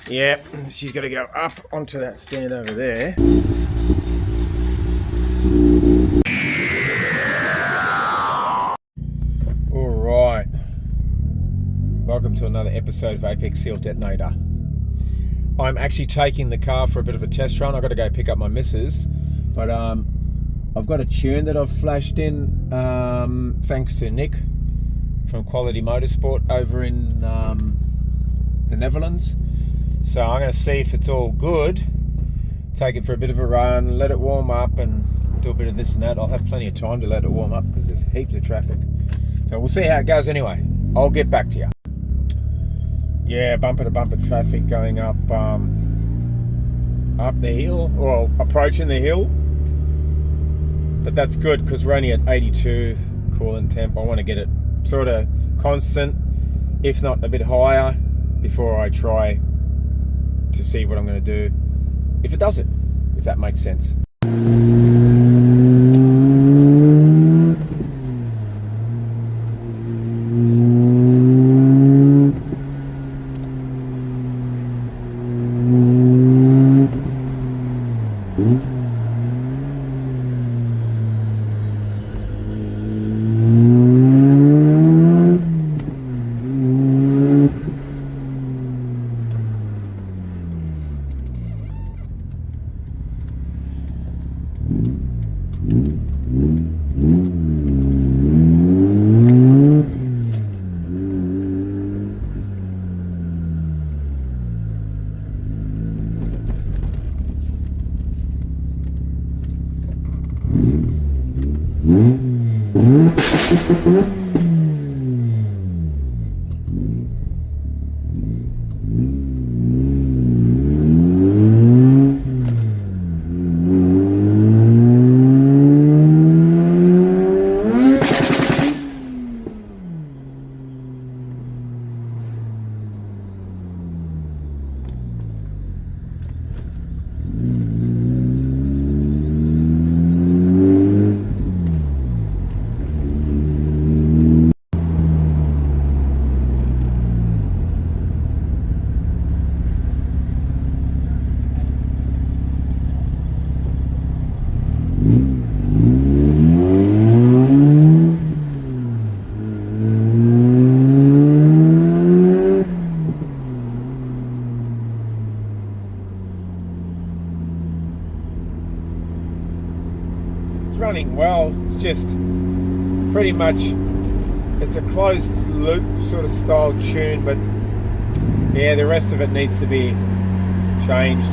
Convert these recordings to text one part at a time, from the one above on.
Yeah, she's got to go up onto that stand over there. All right. Welcome to another episode of Apex Seal Detonator. I'm actually taking the car for a bit of a test run. I've got to go pick up my missus, but I've got a tune that I've flashed in thanks to Nick from Quality Motorsport over in the Netherlands. So I'm going to see if it's all good, take it for a bit of a run, let it warm up and do a bit of this and that. I'll have plenty of time to let it warm up because there's heaps of traffic. So we'll see how it goes anyway. I'll get back to you. Yeah, bumper to bumper traffic going up up the hill, or approaching the hill. But that's good because we're only at 82 coolant temp. I want to get it sort of constant, if not a bit higher, before I try to see what I'm going to do. If it does it, if that makes sense. Running well. It's just pretty much, it's a closed loop sort of style tune, but yeah, the rest of it needs to be changed.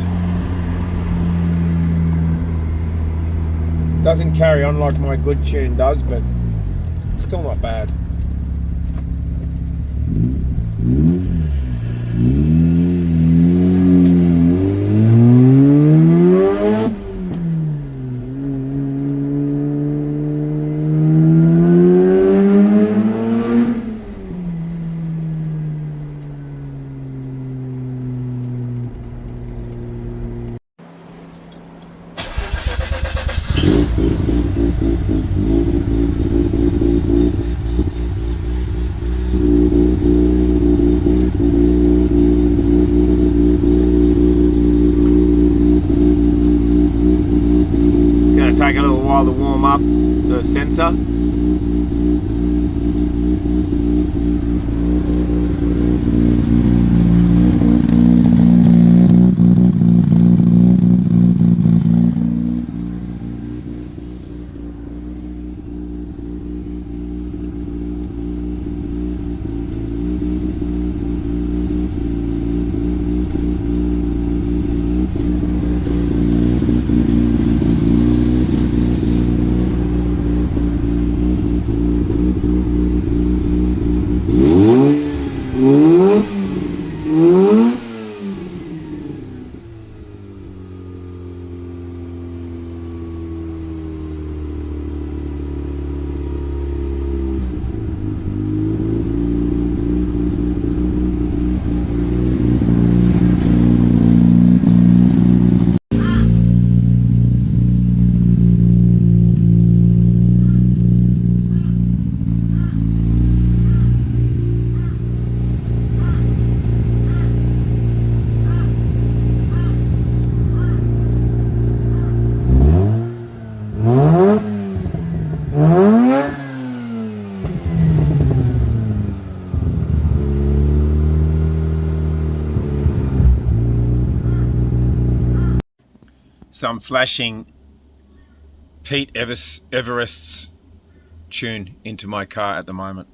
Doesn't carry on like my good tune does, but still not bad. Gonna take a little while to warm up the sensor. some flashing Pete Everest's tune into my car at the moment.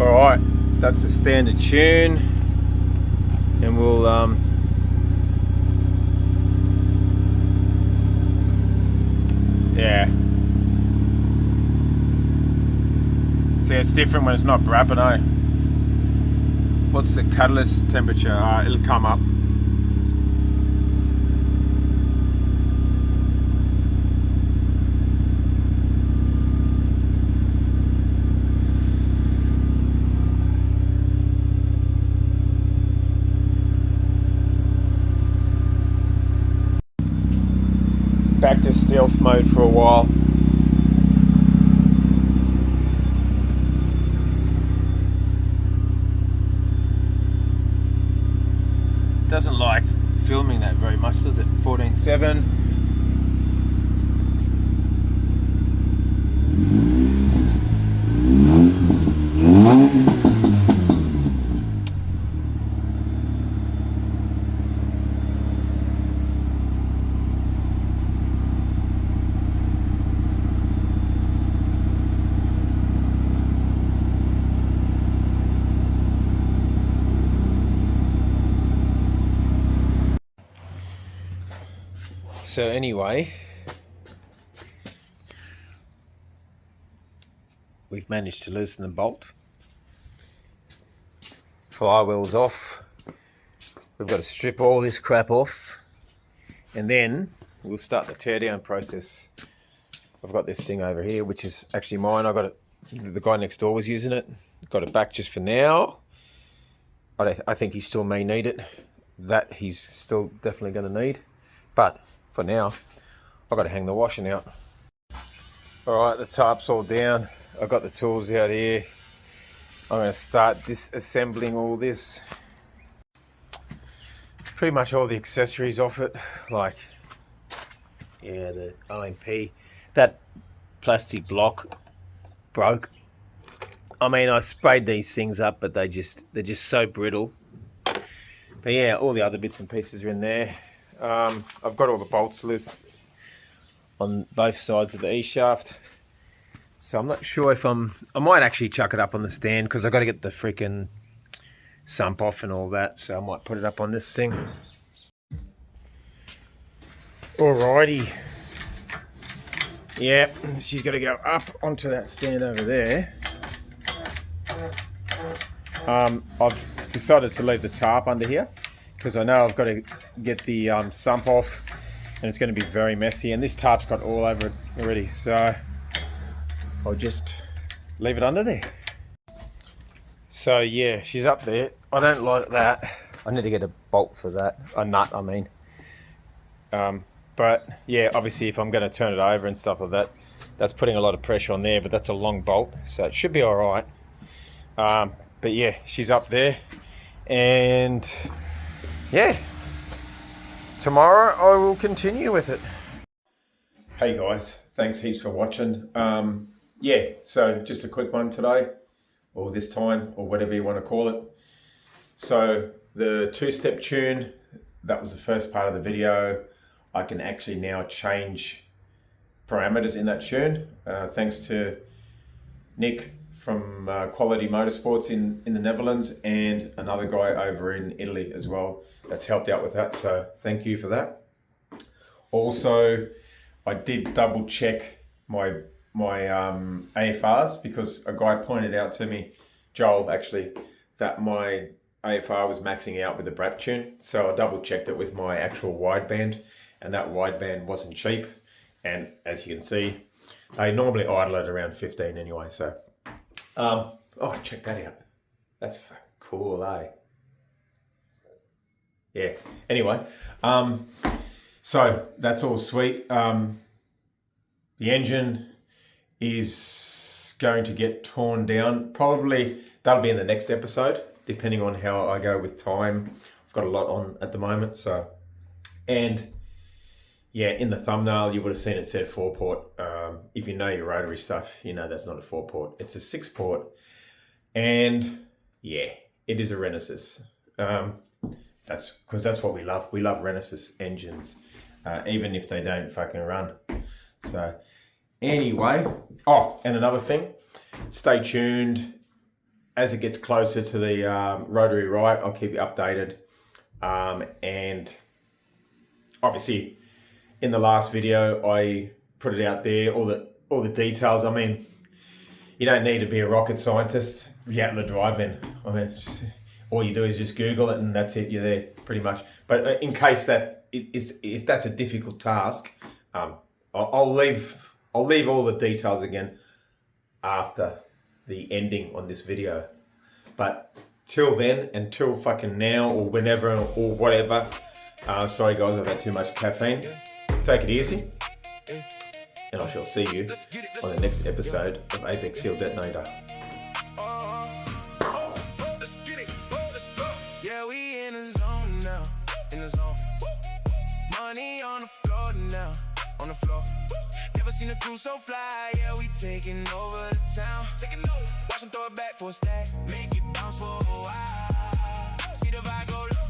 Alright, that's the standard tune, and we'll yeah. See, it's different when it's not brapping, eh? What's the catalyst temperature? It'll come up. Back to stealth mode for a while. Doesn't like filming that very much, does it? 14.7. So anyway, we've managed to loosen the bolt. Flywheel's off. We've got to strip all this crap off, and then we'll start the tear down process. I've got this thing over here, which is actually mine. I got it. The guy next door was using it. Got it back just for now. I think he still may need it. That he's still definitely going to need, but for now, I've got to hang the washing out. Alright, the tarp's all down. I've got the tools out here. I'm going to start disassembling all this. Pretty much all the accessories off it, like, yeah, the OMP. That plastic block broke. I mean, I sprayed these things up, but they're just so brittle. But yeah, all the other bits and pieces are in there. I've got all the bolts loose on both sides of the E-shaft, so I'm not sure if I might actually chuck it up on the stand, because I've got to get the freaking sump off and all that, so I might put it up on this thing. Alrighty. Yeah, she's got to go up onto that stand over there. I've decided to leave the tarp under here, because I know I've got to get the sump off, and it's going to be very messy, and this tarp's got all over it already, so I'll just leave it under there. So yeah, she's up there. I don't like that. I need to get a bolt for that, a nut I mean. But yeah, obviously if I'm going to turn it over and stuff like that, that's putting a lot of pressure on there, but that's a long bolt, so it should be all right. But yeah, she's up there, and yeah, tomorrow I will continue with it. Hey guys, thanks heaps for watching. Yeah, so just a quick one today, or this time, or whatever you want to call it. So the two-step tune, that was the first part of the video. I can actually now change parameters in that tune, thanks to Nick from Quality Motorsports in the Netherlands, and another guy over in Italy as well that's helped out with that, so thank you for that. Also, I did double check my AFRs, because a guy pointed out to me, Joel actually, that my AFR was maxing out with the Brap tune, so I double checked it with my actual wideband, and that wideband wasn't cheap, and as you can see, they normally idle at around 15 anyway, so oh, check that out. That's fucking cool, eh? Yeah, anyway, so that's all sweet. The engine is going to get torn down. Probably that'll be in the next episode, depending on how I go with time. I've got a lot on at the moment, so. And yeah, in the thumbnail, you would have seen it said 4-port. If you know your rotary stuff, you know that's not a 4-port. It's a 6-port. And yeah, it is a Renesis. That's because that's what we love. We love Renesas engines, even if they don't fucking run. So anyway, oh, and another thing, stay tuned. As it gets closer to the rotary right, I'll keep you updated. And obviously, in the last video, I put it out there, all the details. I mean, you don't need to be a rocket scientist. You're out in the drive-in. I mean, all you do is just Google it, and that's it. You're there, pretty much. But in case that if that's a difficult task, I'll leave all the details again after the ending on this video. But till then, until fucking now or whenever or whatever, sorry guys, I've had too much caffeine. Take it easy, and I shall see you on the next episode of Apex Seal Detonator. Yeah, we in the zone now, in the zone. Money on the floor now, on the floor. Never seen a crew so fly, yeah, we taking over the town. Watch them throw it back for a stack, make it bounce for a while. See the vibe go low.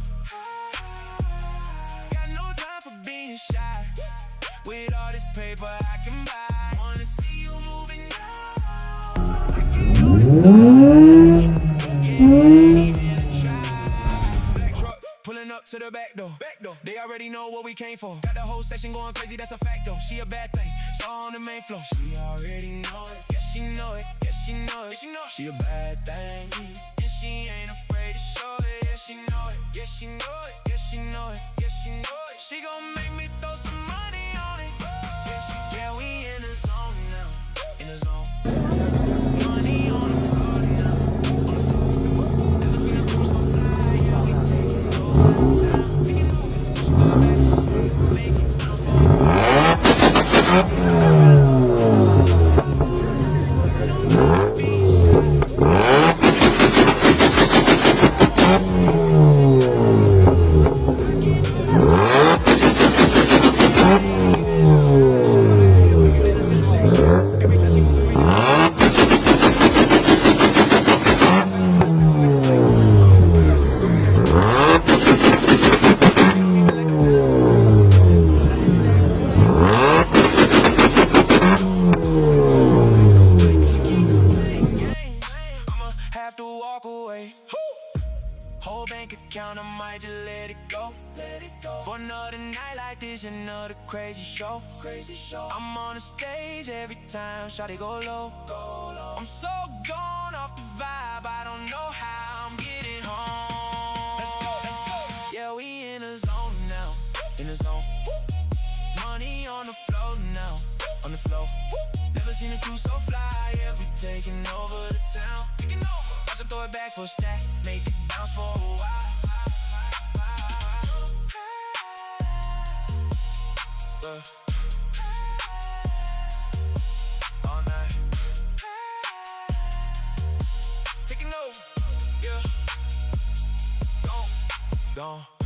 Got no time for being shy. With all this paper I can buy, wanna see you moving now. I can do this all. Even try. Black truck pulling up to the back door. They already know what we came for. Got the whole section going crazy, that's a fact though. She a bad thing, saw on the main floor. She already know it, yes she know it, yes she know it, yes she know it. She a bad thing, and she ain't afraid to show it. Yes she know it, yes she know it, yes she know it, yes she know it. She gon' make me throw some money on it. Yeah, we in the zone now, in the zone. Money on the floor now, on the floor. Never seen a crew so fly, yeah, we taking over the town. Taking over, make it bounce for a while. Whole bank account, I might just let it go. For another night like this, another crazy show. I'm on the stage every time, shawty go low. I'm so gone off the vibe, I don't know how I'm getting home. Let's go. Yeah, we in the zone now, in the zone. Money on the floor now, on the floor. Never seen a crew so fly, yeah, we taking over the town. Watch them throw it back for a stack, make it bounce for a while. All night. Taking over, yeah. Gone.